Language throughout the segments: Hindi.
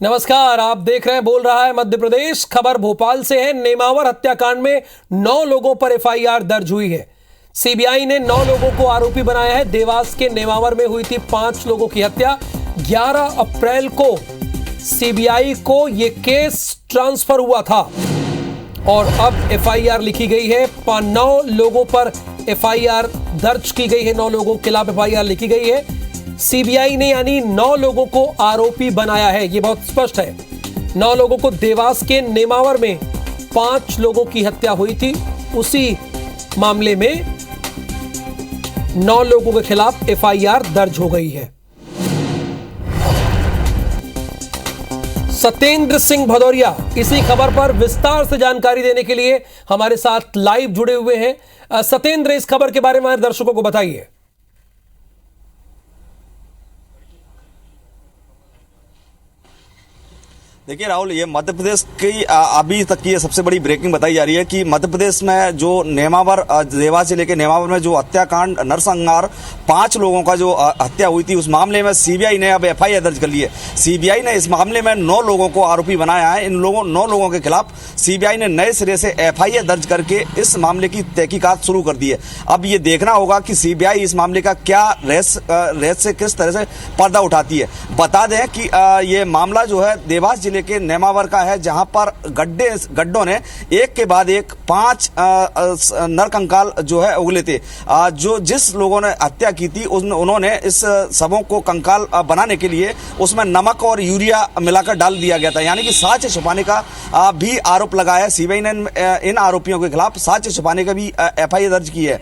नमस्कार, आप देख रहे हैं बोल रहा है मध्य प्रदेश। खबर भोपाल से है। नेमावर हत्याकांड में 9 लोगों पर एफआईआर दर्ज हुई है। सीबीआई ने 9 लोगों को आरोपी बनाया है। देवास के नेमावर में हुई थी 5 लोगों की हत्या। 11 अप्रैल को सीबीआई को यह केस ट्रांसफर हुआ था और अब एफआईआर लिखी गई है। 9 लोगों पर एफआईआर दर्ज की गई है। 9 लोगों के खिलाफ एफआईआर लिखी गई है। सीबीआई ने यानी 9 लोगों को आरोपी बनाया है। यह बहुत स्पष्ट है। 9 लोगों को देवास के नेमावर में 5 लोगों की हत्या हुई थी, उसी मामले में 9 लोगों के खिलाफ एफआईआर दर्ज हो गई है। सत्येंद्र सिंह भदौरिया इसी खबर पर विस्तार से जानकारी देने के लिए हमारे साथ लाइव जुड़े हुए हैं। सत्येंद्र, इस खबर के बारे में हमारे दर्शकों को बताइए। देखिए राहुल, ये मध्य प्रदेश की अभी तक की सबसे बड़ी ब्रेकिंग बताई जा रही है कि मध्य प्रदेश में जो नेमावर, देवास जिले के नेमावर में जो हत्याकांड नरसंहार 5 लोगों का जो हत्या हुई थी, उस मामले में सीबीआई ने अब एफआईआर दर्ज कर ली है। सीबीआई ने इस मामले में 9 लोगों को आरोपी बनाया है। इन 9 लोगों के खिलाफ सीबीआई ने नए सिरे से एफआईआर दर्ज करके इस मामले की तहकीकात शुरू कर दी है। अब ये देखना होगा कि सीबीआई इस मामले का क्या रहस्य किस तरह से पर्दा उठाती है। बता दें कि ये मामला जो है देवास जिले के नेमावर का है, जहां पर गड्ढों ने एक के बाद एक 5 नरकंकाल जो है उगले थे। जो जिस लोगों ने हत्या की थी उन्होंने इस शवों को कंकाल बनाने के लिए उसमें नमक और यूरिया मिलाकर डाल दिया गया था, यानी कि साक्ष्य छुपाने का भी आरोप लगाया है। सीबीआई ने इन आरोपियों के खिलाफ साक्ष्य छुपाने का भी एफआईआर दर्ज की है।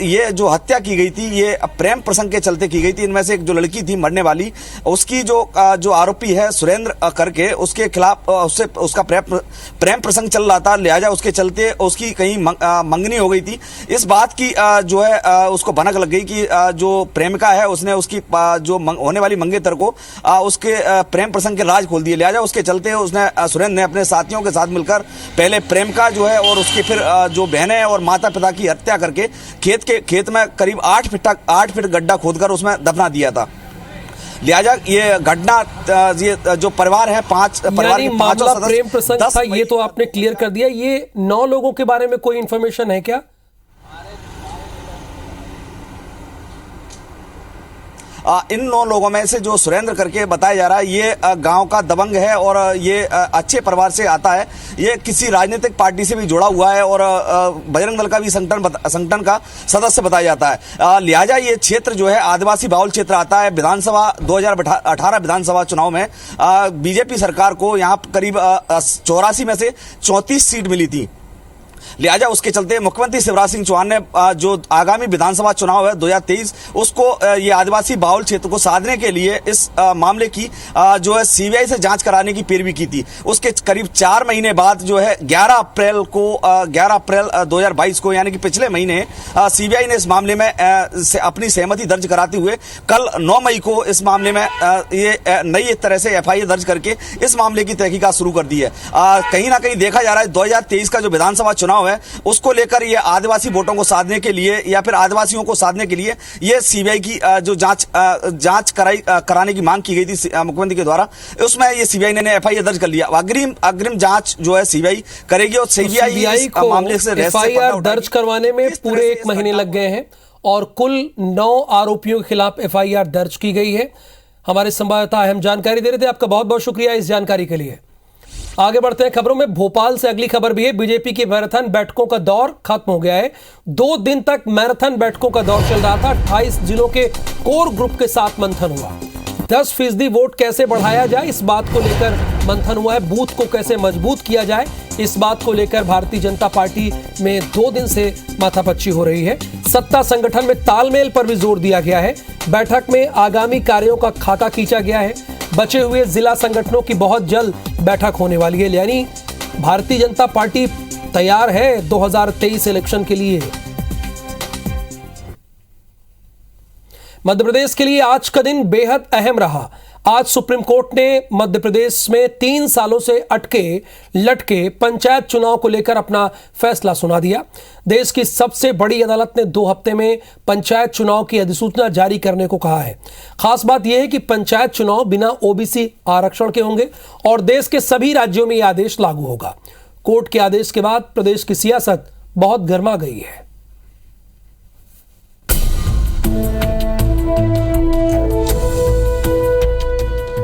ये जो हत्या की गई थी, ये प्रेम प्रसंग के चलते की गई थी। इनमें से एक जो लड़की थी मरने वाली, उसकी जो आरोपी है सुरेंद्र करके, उसके खिलाफ उसका प्रेम प्रसंग चल रहा था, लिहाजा उसके चलते उसकी कहीं मंगनी हो गई थी। इस बात की जो है उसको भनक लग गई कि जो प्रेमिका है उसने उसकी जो होने वाली मंगेतर को उसके प्रेम प्रसंग के राज खोल दिए। लिहाजा उसके चलते उसने सुरेंद्र ने अपने साथियों के साथ मिलकर पहले प्रेमिका जो है और उसकी फिर जो बहनें और माता पिता की हत्या करके खेत में करीब 8 फीट गड्ढा खोदकर उसमें दफना दिया था। लिहाजा ये घटना, ये जो परिवार है, 5 परिवार के 5 सदस्य, प्रेम प्रसंग था, ये तो आपने क्लियर कर दिया। ये 9 लोगों के बारे में कोई इंफॉर्मेशन है क्या? इन 9 लोगों में से जो सुरेंद्र करके बताया जा रहा है, ये गांव का दबंग है और ये अच्छे परिवार से आता है। ये किसी राजनीतिक पार्टी से भी जुड़ा हुआ है और बजरंग दल का भी संगठन का सदस्य बताया जाता है। लिहाजा ये क्षेत्र जो है आदिवासी बाहुल क्षेत्र आता है। विधानसभा 2018 विधानसभा चुनाव में बीजेपी सरकार को यहाँ करीब 84 में से 34 सीट मिली थी। लिहाजा उसके चलते मुख्यमंत्री शिवराज सिंह चौहान ने जो आगामी विधानसभा चुनाव है 2023, उसको ये आदिवासी बाहुल क्षेत्र को साधने के लिए इस मामले की जो है सीबीआई से जांच कराने की पैरवी की थी। उसके करीब 4 महीने बाद जो है 11 अप्रैल 2022 को, यानी कि पिछले महीने, सीबीआई ने इस मामले में अपनी सहमति दर्ज कराते हुए कल 9 मई को इस मामले में ये नई तरह से एफआईआर दर्ज करके इस मामले की तहकीकात शुरू कर दी है। कहीं ना कहीं देखा जा रहा है 2023 का जो विधानसभा चुनाव है उसको लेकर ये आदिवासी वोटों को साधने के लिए या फिर आदिवासियों को साधने के लिए ये सीबीआई की जो जांच कराने की मांग की गई थी मुख्यमंत्री के द्वारा, उसमें ये सीबीआई ने एफआईआर दर्ज कर लिया। अग्रिम जांच जो है सीबीआई करेगी और सीबीआई को मामले से एफआईआर दर्ज करवाने में पूरे 1 महीने लग गए हैं और कुल 9 आरोपियों के खिलाफ एफआईआर दर्ज की गई है। हमारे संवाददाता अहम जानकारी दे रहे थे। आपका बहुत बहुत शुक्रिया इस जानकारी के लिए। आगे बढ़ते हैं खबरों में। भोपाल से अगली खबर भी है। बीजेपी की मैराथन बैठकों का दौर खत्म हो गया है। 2 दिन तक मैराथन बैठकों का दौर चल रहा था। 28 जिलों के कोर ग्रुप के साथ मंथन हुआ। 10% वोट कैसे बढ़ाया जाए, इस बात को लेकर मंथन हुआ है। बूथ को कैसे मजबूत किया जाए, इस बात को लेकर भारतीय जनता पार्टी में 2 दिन से माथापच्ची हो रही है। सत्ता संगठन में तालमेल पर भी जोर दिया गया है। बैठक में आगामी कार्यों का खाका खींचा गया है। बचे हुए जिला संगठनों की बहुत जल्द बैठक होने वाली है। यानी भारतीय जनता पार्टी तैयार है 2023 इलेक्शन के लिए। मध्य प्रदेश के लिए आज का दिन बेहद अहम रहा। आज सुप्रीम कोर्ट ने मध्य प्रदेश में 3 सालों से अटके लटके पंचायत चुनाव को लेकर अपना फैसला सुना दिया। देश की सबसे बड़ी अदालत ने 2 हफ्ते में पंचायत चुनाव की अधिसूचना जारी करने को कहा है। खास बात यह है कि पंचायत चुनाव बिना ओबीसी आरक्षण के होंगे और देश के सभी राज्यों में यह आदेश लागू होगा। कोर्ट के आदेश के बाद प्रदेश की सियासत बहुत गर्मा गई है।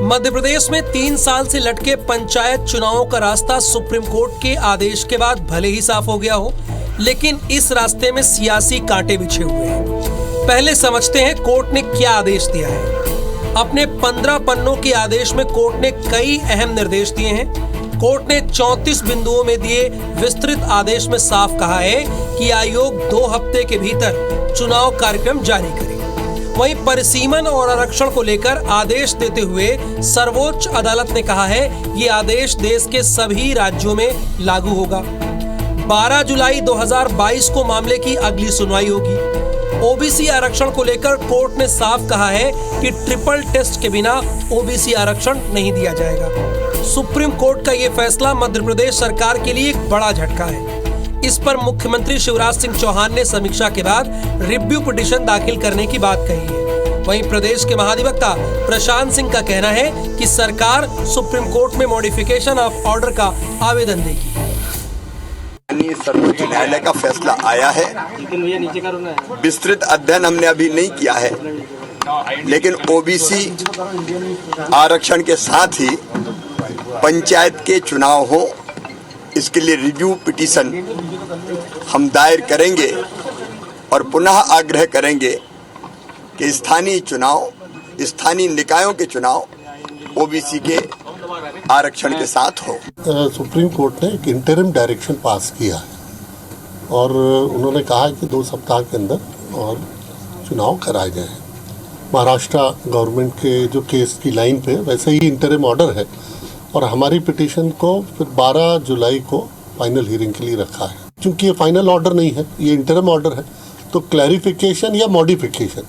मध्य प्रदेश में 3 साल से लटके पंचायत चुनावों का रास्ता सुप्रीम कोर्ट के आदेश के बाद भले ही साफ हो गया हो, लेकिन इस रास्ते में सियासी कांटे बिछे हुए हैं। पहले समझते हैं कोर्ट ने क्या आदेश दिया है। अपने 15 पन्नों के आदेश में कोर्ट ने कई अहम निर्देश दिए हैं। कोर्ट ने 34 बिंदुओं में दिए विस्तृत आदेश में साफ कहा है कि आयोग 2 हफ्ते के भीतर चुनाव कार्यक्रम जारी करे। वहीं परिसीमन और आरक्षण को लेकर आदेश देते हुए सर्वोच्च अदालत ने कहा है ये आदेश देश के सभी राज्यों में लागू होगा। 12 जुलाई 2022 को मामले की अगली सुनवाई होगी। ओबीसी आरक्षण को लेकर कोर्ट ने साफ कहा है कि ट्रिपल टेस्ट के बिना ओबीसी आरक्षण नहीं दिया जाएगा। सुप्रीम कोर्ट का यह फैसला मध्य प्रदेश सरकार के लिए एक बड़ा झटका है। इस पर मुख्यमंत्री शिवराज सिंह चौहान ने समीक्षा के बाद रिव्यू पिटीशन दाखिल करने की बात कही है। वहीं प्रदेश के महाधिवक्ता प्रशांत सिंह का कहना है कि सरकार सुप्रीम कोर्ट में मॉडिफिकेशन ऑफ ऑर्डर का आवेदन देगी। सर्वोच्च न्यायालय का फैसला आया है, विस्तृत अध्ययन हमने अभी नहीं किया है, लेकिन ओबीसी आरक्षण के साथ ही पंचायत के चुनाव हो, इसके लिए रिव्यू पिटीशन हम दायर करेंगे और पुनः आग्रह करेंगे कि स्थानीय चुनाव, स्थानीय निकायों के चुनाव ओबीसी के आरक्षण के साथ हो। सुप्रीम कोर्ट ने एक इंटरिम डायरेक्शन पास किया है और उन्होंने कहा कि 2 सप्ताह के अंदर और चुनाव कराए जाएं। महाराष्ट्र गवर्नमेंट के जो केस की लाइन पे वैसे ही इंटरिम ऑर्डर है और हमारी पिटीशन को फिर 12 जुलाई को फाइनल हियरिंग के लिए रखा है। क्योंकि ये फाइनल ऑर्डर नहीं है, ये इंटरिम ऑर्डर है, तो क्लैरिफिकेशन या मॉडिफिकेशन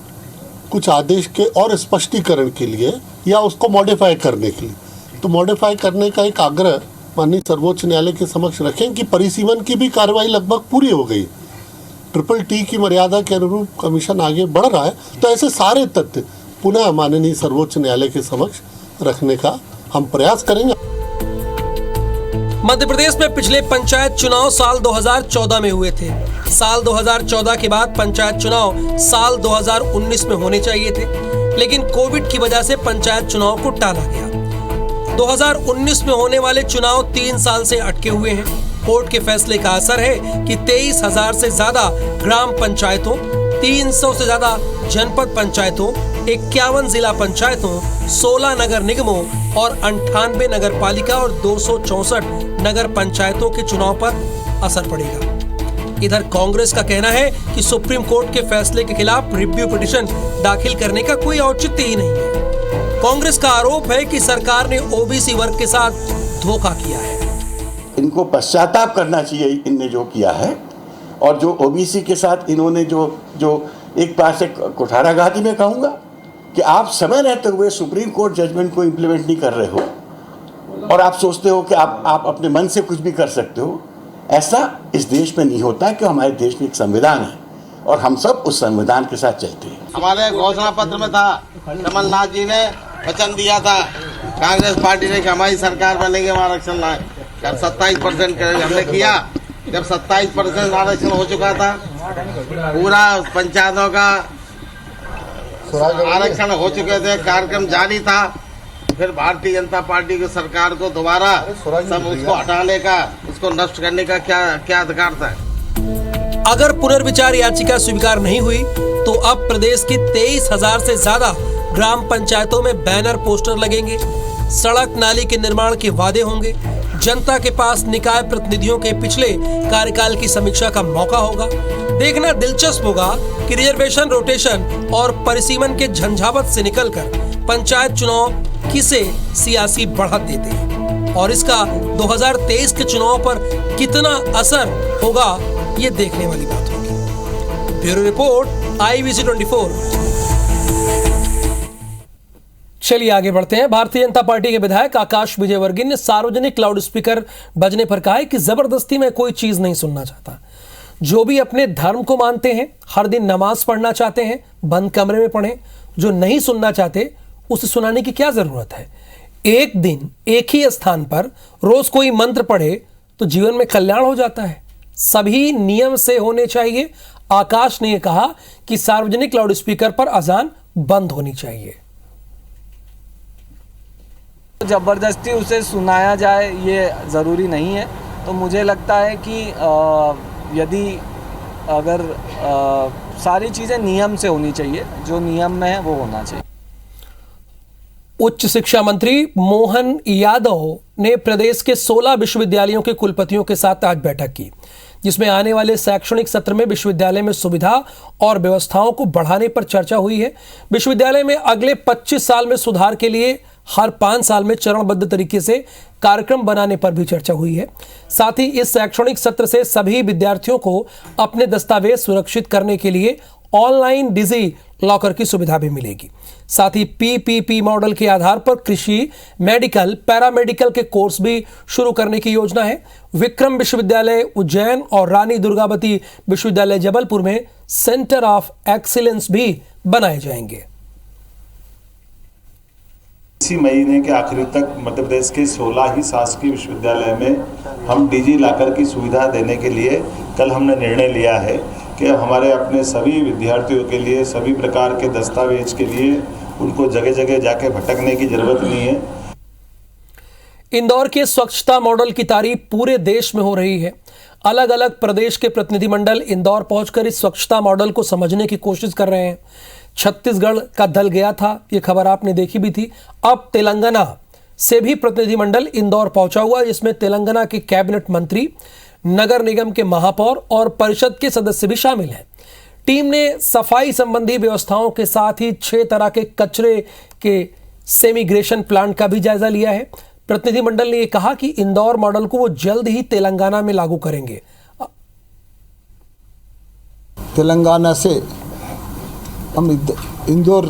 कुछ आदेश के और स्पष्टीकरण के लिए या उसको मॉडिफाई करने के लिए, तो मॉडिफाई करने का एक आग्रह माननीय सर्वोच्च न्यायालय के समक्ष रखें कि परिसीमन की भी कार्रवाई लगभग पूरी हो गई। ट्रिपल टी की मर्यादा के अनुरूप कमीशन आगे बढ़ रहा है, तो ऐसे सारे तथ्य पुनः माननीय सर्वोच्च न्यायालय के समक्ष रखने का हम प्रयास करेंगे। मध्य प्रदेश में पिछले पंचायत चुनाव साल 2014 में हुए थे। साल 2014 के बाद पंचायत चुनाव साल 2019 में होने चाहिए थे, लेकिन कोविड की वजह से पंचायत चुनाव को टाला गया। 2019 में होने वाले चुनाव 3 साल से अटके हुए हैं। कोर्ट के फैसले का असर है कि 23,000 से ज्यादा ग्राम पंचायतों, 300 से ज्यादा जनपद पंचायतों, 51 जिला पंचायतों, 16 नगर निगमों और 98 नगर पालिका और 264 नगर पंचायतों के चुनाव पर असर पड़ेगा। इधर कांग्रेस का कहना है कि सुप्रीम कोर्ट के फैसले के खिलाफ रिव्यू पिटीशन दाखिल करने का कोई औचित्य ही नहीं है। कांग्रेस का आरोप है कि सरकार ने ओबीसी वर्ग के साथ धोखा किया है। इनको पश्चाताप करना चाहिए इनने जो किया है, और जो ओबीसी के साथ इन्होंने जो एक बार से कुठाराघाती में कहूँगा कि आप समय रहते हुए सुप्रीम कोर्ट जजमेंट को इम्प्लीमेंट नहीं कर रहे हो और आप सोचते हो कि आप अपने मन से कुछ भी कर सकते हो। ऐसा इस देश में नहीं होता, कि हमारे देश में एक संविधान है और हम सब उस संविधान के साथ चलते हैं। हमारे घोषणा पत्र में था, कमलनाथ जी ने वचन दिया था कांग्रेस पार्टी ने कि हमारी सरकार बनेगी, हम आरक्षण लाए, 27% करेंगे। हमने किया। जब 27% आरक्षण हो चुका था, पूरा पंचायतों का आरक्षण हो चुके थे, कार्यक्रम जारी था, फिर भारतीय जनता पार्टी की सरकार को दोबारा सब उसको हटाने का, उसको नष्ट करने का क्या अधिकार था। अगर पुनर्विचार याचिका स्वीकार नहीं हुई तो अब प्रदेश की 23,000 से ज्यादा ग्राम पंचायतों में बैनर पोस्टर लगेंगे, सड़क नाली के निर्माण के वादे होंगे, जनता के पास निकाय प्रतिनिधियों के पिछले कार्यकाल की समीक्षा का मौका होगा। देखना दिलचस्प होगा कि रिजर्वेशन, रोटेशन और परिसीमन के झंझावत से निकलकर पंचायत चुनाव किसे सियासी बढ़त देते हैं और इसका 2023 के चुनाव पर कितना असर होगा, ये देखने वाली बात होगी। Bureau report, IBC 24। चलिए आगे बढ़ते हैं। भारतीय जनता पार्टी के विधायक आकाश विजयवर्गीय ने सार्वजनिक लाउड स्पीकर बजने पर कहा है कि जबरदस्ती में कोई चीज नहीं सुनना चाहता। जो भी अपने धर्म को मानते हैं, हर दिन नमाज पढ़ना चाहते हैं, बंद कमरे में पढ़ें। जो नहीं सुनना चाहते उसे सुनाने की क्या जरूरत है। एक दिन एक ही स्थान पर रोज कोई मंत्र पढ़े तो जीवन में कल्याण हो जाता है। सभी नियम से होने चाहिए। आकाश ने यह कहा कि सार्वजनिक लाउड स्पीकर पर अजान बंद होनी चाहिए। जबरदस्ती उसे सुनाया जाए ये ज़रूरी नहीं है। तो मुझे लगता है कि यदि अगर सारी चीज़ें नियम से होनी चाहिए, जो नियम में है वो होना चाहिए। उच्च शिक्षा मंत्री मोहन यादव ने प्रदेश के 16 विश्वविद्यालयों के कुलपतियों के साथ आज बैठक की, जिसमें आने वाले शैक्षणिक सत्र में विश्वविद्यालय में सुविधा और व्यवस्थाओं को बढ़ाने पर चर्चा हुई है। विश्वविद्यालय में अगले 25 साल में सुधार के लिए हर 5 साल में चरणबद्ध तरीके से कार्यक्रम बनाने पर भी चर्चा हुई है। साथ ही इस शैक्षणिक सत्र से सभी विद्यार्थियों को अपने दस्तावेज सुरक्षित करने के लिए ऑनलाइन डिजी लॉकर की सुविधा भी मिलेगी। साथ ही पीपीपी मॉडल के आधार पर कृषि, मेडिकल, पैरामेडिकल के कोर्स भी शुरू करने की योजना है। विक्रम विश्वविद्यालय उज्जैन और रानी दुर्गावती विश्वविद्यालय जबलपुर में सेंटर ऑफ एक्सीलेंस भी बनाए जाएंगे। इसी महीने के आखिरी तक मध्य प्रदेश के 16 ही शासकीय विश्वविद्यालय में हम डिजी लॉकर की सुविधा देने के लिए कल हमने निर्णय लिया है कि हमारे अपने सभी विद्यार्थियों के लिए सभी प्रकार के दस्तावेज के लिए उनको जगह जगह जाके भटकने की जरूरत नहीं है। इंदौर के स्वच्छता मॉडल की तारीफ पूरे देश में हो रही है। अलग अलग प्रदेश के प्रतिनिधिमंडल इंदौर पहुंचकर इस स्वच्छता मॉडल को समझने की कोशिश कर रहे हैं। छत्तीसगढ़ का दल गया था, यह खबर आपने देखी भी थी। अब तेलंगाना से भी प्रतिनिधिमंडल इंदौर पहुंचा हुआ, जिसमें तेलंगाना के कैबिनेट मंत्री, नगर निगम के महापौर और परिषद के सदस्य भी शामिल हैं। टीम ने सफाई संबंधी व्यवस्थाओं के साथ ही 6 तरह के कचरे के सेमीग्रेशन प्लांट का भी जायजा लिया है। प्रतिनिधिमंडल ने यह कहा कि इंदौर मॉडल को वो जल्द ही तेलंगाना में लागू करेंगे। तेलंगाना से हम इंदौर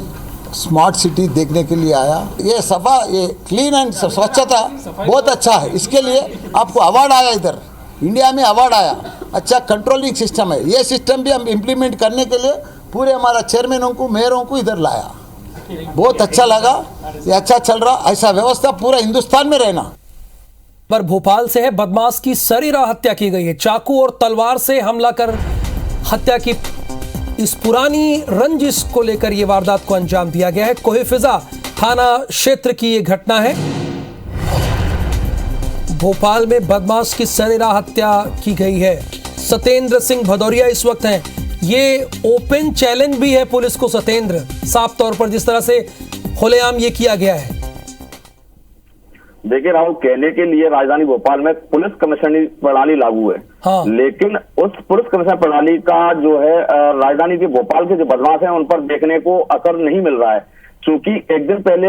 स्मार्ट सिटी देखने के लिए आया। ये सफा, ये क्लीन एंड स्वच्छता बहुत अच्छा है। इसके लिए आपको अवार्ड आया, इधर इंडिया में अवार्ड आया। अच्छा कंट्रोलिंग सिस्टम है। ये सिस्टम भी हम इम्प्लीमेंट करने के लिए पूरे हमारा चेयरमैनों को, मेयरों को इधर लाया। बहुत अच्छा लगा, ये अच्छा चल रहा। ऐसा व्यवस्था पूरा हिंदुस्तान में रहना। पर भोपाल से है, बदमाश की सरेराह हत्या की गई है। चाकू और तलवार से हमला कर हत्या की इस पुरानी रंजिश को लेकर यह वारदात को अंजाम दिया गया है। कोहेफिजा थाना क्षेत्र की यह घटना है। भोपाल में बदमाश की सरेराह हत्या की गई है। सत्येंद्र सिंह भदौरिया इस वक्त हैं। ये ओपन चैलेंज भी है पुलिस को, सत्येंद्र, साफ तौर पर जिस तरह से खुलेआम ये किया गया है। देखिए राहुल, कहने के लिए राजधानी भोपाल में पुलिस कमिश्नरी प्रणाली लागू है। हाँ। लेकिन उस पुलिस कमिश्नर प्रणाली का जो है राजधानी के भोपाल के जो बदमाश हैं उन पर देखने को असर नहीं मिल रहा है। क्योंकि एक दिन पहले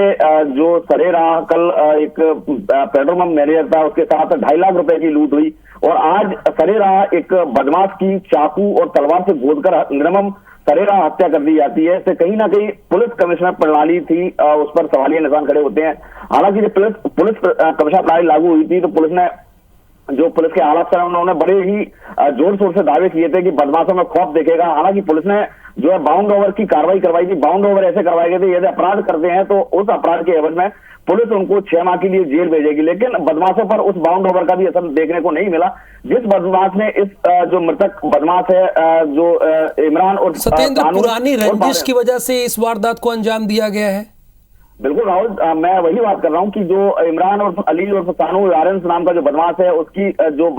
जो सरेराह कल एक पेट्रोल पंप मैनेजर था, उसके साथ 2.5 लाख रुपए की लूट हुई। और आज सरेराह एक बदमाश की चाकू और तलवार से गोदकर निर्मम सरेराह हत्या कर दी जाती है। इससे कहीं ना कहीं पुलिस कमिश्नर प्रणाली थी, उस पर सवालिया निशान खड़े होते हैं। हालांकि जब पुलिस कमिश्नर प्रणाली लागू हुई थी तो पुलिस ने, जो पुलिस के आला अफसर, उन्होंने बड़े ही जोर शोर से दावे किए थे कि बदमाशों में खौफ देखेगा। हालांकि पुलिस ने जो है बाउंड ओवर की कार्रवाई करवाई थी। बाउंड ओवर ऐसे करवाए गए थे, यदि अपराध करते हैं तो उस अपराध के एवज में पुलिस उनको 6 माह के लिए जेल भेजेगी। लेकिन बदमाशों पर उस बाउंड ओवर का भी असर देखने को नहीं मिला। जिस बदमाश ने इस जो मृतक बदमाश है जो इमरान और सत्येंद्र, पुरानी रंजिश की वजह से इस वारदात को अंजाम दिया गया है। बिल्कुल राहुल, मैं वही बात कर रहा हूं कि जो इमरान और अली और सानू आर्यन नाम का जो बदमाश है, उसकी जो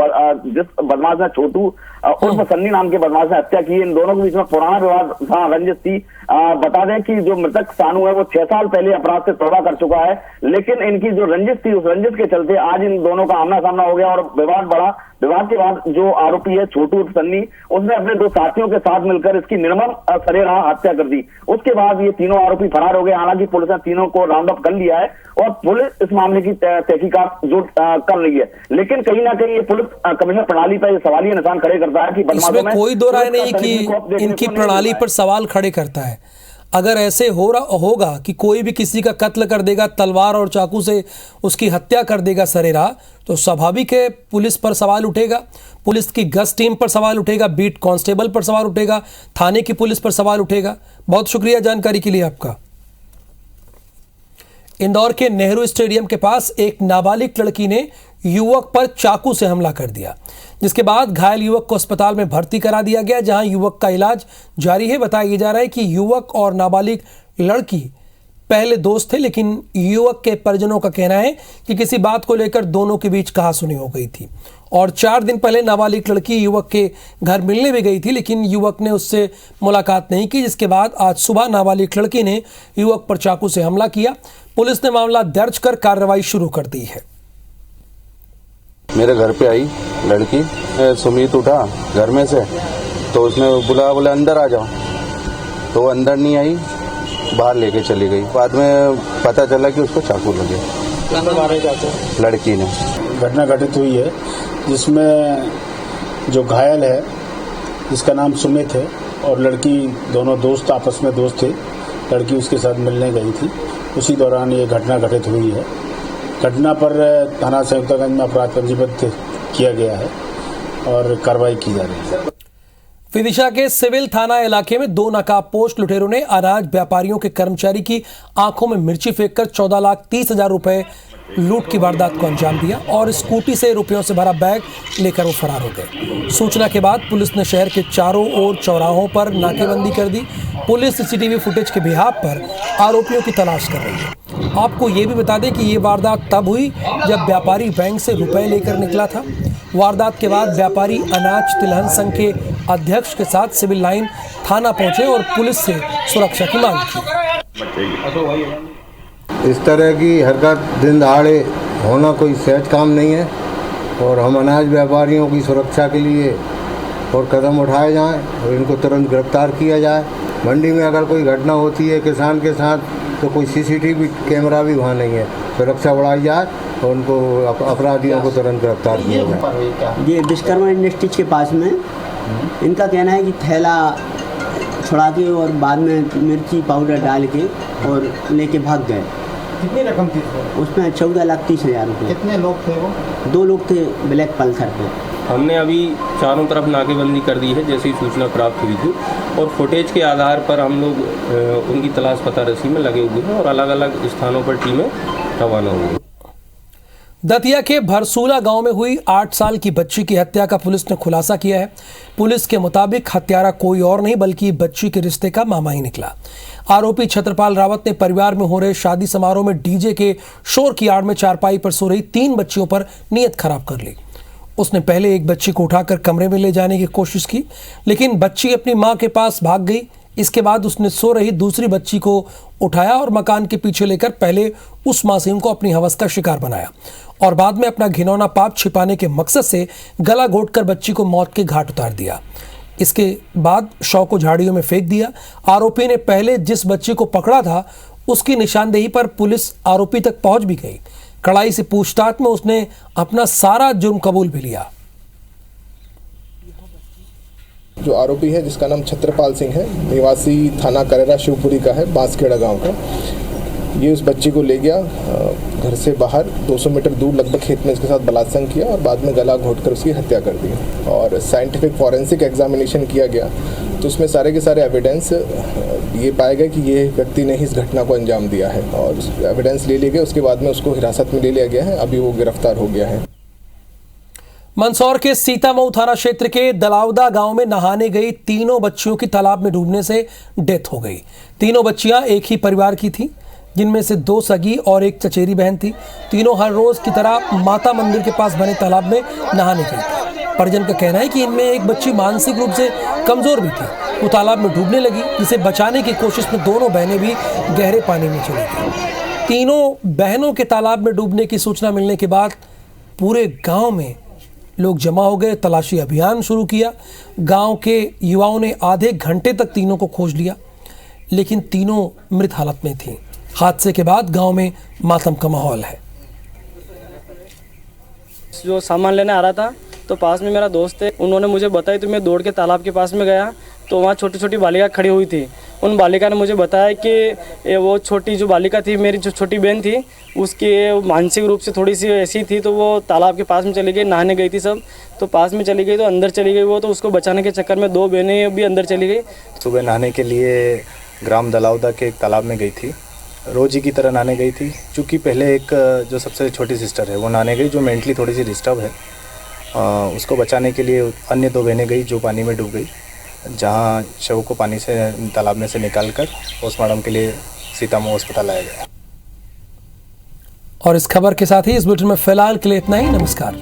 जिस बदमाश ने छोटू उर्फ सन्नी नाम के बदमाश ने हत्या की, इन दोनों के बीच में पुराना विवाद था, रंजिश थी। बता दें कि जो मृतक सानू है वो 6 साल पहले अपराध से तौबा कर चुका है। लेकिन इनकी जो रंजिश थी, उस रंजिश के चलते आज इन दोनों का आमना सामना हो गया और विवाद बढ़ा। विवाद के बाद जो आरोपी है छोटू सन्नी, उसने अपने 2 साथियों के साथ मिलकर इसकी निर्मम सरेराह हत्या कर दी। उसके बाद ये तीनों आरोपी फरार हो गए। हालांकि पुलिस ने तीनों को राउंड अप कर लिया है और पुलिस इस मामले की तहकीकात जो कर रही है। लेकिन कहीं ना कहीं ये पुलिस कमिश्नर प्रणाली पर सवालिया निशान खड़े करता है कि इसमें कोई दो राय नहीं कि इनकी प्रणाली पर सवाल खड़े करता है। अगर ऐसे होगा कि कोई भी किसी का कत्ल कर देगा, तलवार और चाकू से उसकी हत्या कर देगा सरेराह, तो स्वाभाविक है पुलिस पर सवाल उठेगा, पुलिस की गश्त टीम पर सवाल उठेगा, बीट कांस्टेबल पर सवाल उठेगा, थाने की पुलिस पर सवाल उठेगा। बहुत शुक्रिया जानकारी के लिए आपका। इंदौर के नेहरू स्टेडियम के पास एक नाबालिग लड़की ने युवक पर चाकू से हमला कर दिया, जिसके बाद घायल युवक को अस्पताल में भर्ती करा दिया गया, जहां युवक का इलाज जारी है। बताया जा रहा है कि युवक और नाबालिग लड़की पहले दोस्त थे, लेकिन युवक के परिजनों का कहना है कि किसी बात को लेकर दोनों के बीच कहासुनी हो गई थी और 4 दिन पहले नाबालिग लड़की युवक के घर मिलने भी गई थी, लेकिन युवक ने उससे मुलाकात नहीं की, जिसके बाद आज सुबह नाबालिग लड़की ने युवक पर चाकू से हमला किया। पुलिस ने मामला दर्ज कर कार्रवाई शुरू कर दी है। मेरे घर पे आई लड़की, सुमित उठा घर में से, तो उसने बोला अंदर आ जाओ, तो वो अंदर नहीं आई, बाहर लेके चली गई। बाद में पता चला कि उसको चाकू लगे। लड़की ने। घटना घटित हुई है जिसमें जो घायल है जिसका नाम सुमित है और लड़की, दोनों दोस्त आपस में दोस्त थे, लड़की उसके साथ मिलने गई थी, उसी दौरान ये घटना घटित हुई है। घटना पर थाना संयुक्तागंज में अपराध पंजीबद्ध किया गया है और कार्रवाई की जा रही है। विदिशा के सिविल थाना इलाके में 2 नकाबपोश लुटेरों ने अनाज व्यापारियों के कर्मचारी की आंखों में मिर्ची फेंककर 14,30,000 रुपए लूट की वारदात को अंजाम दिया और स्कूटी से रुपयों से भरा बैग लेकर वो फरार हो गए। सूचना के बाद पुलिस ने शहर के चारों ओर चौराहों पर नाकेबंदी कर दी। पुलिस सीसीटीवी फुटेज के बिहाफ पर आरोपियों की तलाश कर रही है। आपको ये भी बता दें कि ये वारदात तब हुई जब व्यापारी बैंक से रुपए लेकर निकला था। वारदात के बाद व्यापारी अनाज तिलहन संघ के अध्यक्ष के साथ सिविल लाइन थाना पहुंचे और पुलिस से सुरक्षा की मांग की। इस तरह की हरकत दिन दहाड़े होना कोई सहज काम नहीं है और हम अनाज व्यापारियों की सुरक्षा के लिए और कदम उठाए जाएं और इनको तुरंत गिरफ्तार किया जाए। मंडी में अगर कोई घटना होती है किसान के साथ तो कोई सीसीटीवी कैमरा भी वहाँ नहीं है, सुरक्षा बढ़ाई जाए और उनको अपराधियों को तुरंत गिरफ्तार किया जाए। ये विश्वकर्मा इंडस्ट्रीज के पास में इनका कहना है कि थैला छुड़ा के और बाद में मिर्ची पाउडर डाल के और लेके भाग गए। कितनी रकम थी उसमें? 14,30,000 रुपये। कितने लोग थे वो? 2 लोग थे ब्लैक पल्सर पे। हमने अभी चारों तरफ नाकेबंदी कर दी है जैसे ही सूचना प्राप्त हुई थी और फुटेज के आधार पर हम लोग उनकी तलाश पता रसी में लगे हुए हैं और अलग अलग स्थानों पर टीमें रवाना हुई हैं। दतिया के भरसूला गांव में हुई 8 साल की बच्ची की हत्या का पुलिस ने खुलासा किया है। पुलिस के मुताबिक हत्यारा कोई और नहीं बल्कि बच्ची के रिश्ते का मामा ही निकला। आरोपी छत्रपाल रावत ने परिवार में हो रहे शादी समारोह में डीजे के शोर की आड़ में चारपाई पर सो रही 3 बच्चियों पर नीयत खराब कर ली। उसने पहले एक बच्ची को उठाकर कमरे में ले जाने की कोशिश की, लेकिन बच्ची अपनी मां के पास भाग गई। इसके बाद उसने सो रही दूसरी बच्ची को उठाया और मकान के पीछे लेकर पहले उस मासूम को अपनी हवस का शिकार बनाया और बाद में अपना घिनौना पाप छिपाने के मकसद से गला घोंटकर बच्ची को मौत के घाट उतार दिया। इसके बाद शव को झाड़ियों में फेंक दिया। आरोपी ने पहले जिस बच्ची को पकड़ा था उसकी निशानदेही पर पुलिस आरोपी तक पहुंच भी गई। कड़ाई से पूछताछ में उसने अपना सारा जुर्म कबूल भी लिया। जो आरोपी है जिसका नाम छत्रपाल सिंह है, निवासी थाना करेरा शिवपुरी का है, बांसखेड़ा गांव का, ये उस बच्ची को ले गया घर से बाहर 200 मीटर दूर लगभग खेत में इसके साथ बलात्संग किया और बाद में गला घोंटकर उसकी हत्या कर दी। और साइंटिफिक फॉरेंसिक एग्जामिनेशन किया गया तो उसमें सारे के सारे एविडेंस ये पाए गए कि ये व्यक्ति ने ही इस घटना को अंजाम दिया है और एविडेंस ले लिए गए। उसके बाद में उसको हिरासत में ले लिया गया है, अभी वो गिरफ्तार हो गया है। मंदसौर के सीतामऊ थाना क्षेत्र के दलावदा गांव में नहाने गई 3 बच्चियों की तालाब में डूबने से डेथ हो गई। 3 बच्चियां एक ही परिवार की थीं, जिनमें से 2 सगी और 1 चचेरी बहन थी। तीनों हर रोज की तरह माता मंदिर के पास बने तालाब में नहाने गई थी। परिजन का कहना है कि इनमें एक बच्ची मानसिक रूप से कमजोर भी थी, वो तालाब में डूबने लगी, जिसे बचाने की कोशिश में दोनों बहनें भी गहरे पानी में चली गई। तीनों बहनों के तालाब में डूबने की सूचना मिलने के बाद पूरे गाँव में लोग जमा हो गए, तलाशी अभियान शुरू किया। गांव के युवाओं ने आधे घंटे तक तीनों को खोज लिया, लेकिन तीनों मृत हालत में थीं। हादसे के बाद गांव में मातम का माहौल है। जो सामान लेने आ रहा था तो पास में मेरा दोस्त है, उन्होंने मुझे बताई तो मैं दौड़ के तालाब के पास में गया तो वहाँ छोटी छोटी बालिका खड़ी हुई थी। उन बालिका ने मुझे बताया कि वो छोटी जो बालिका थी, मेरी जो छोटी बहन थी, उसकी मानसिक रूप से थोड़ी सी ऐसी थी, तो वो तालाब के पास में चली गई, नहाने गई थी सब, तो पास में चली गई तो अंदर चली गई वो, तो उसको बचाने के चक्कर में 2 बहनें भी अंदर चली गई। सुबह नहाने के लिए ग्राम दलावदा के एक तालाब में गई थी, रोज ही की तरह नहाने गई थी। चूँकि पहले एक जो सबसे छोटी सिस्टर है वो नहाने गई, जो मेंटली थोड़ी सी डिस्टर्ब है, उसको बचाने के लिए अन्य 2 बहनें गई जो पानी में डूब गई, जहां शव को पानी से तालाब में से निकालकर पोस्टमार्टम के लिए सीतामऊ अस्पताल लाया गया। और इस खबर के साथ ही इस बुलेटिन में फिलहाल के लिए इतना ही। नमस्कार।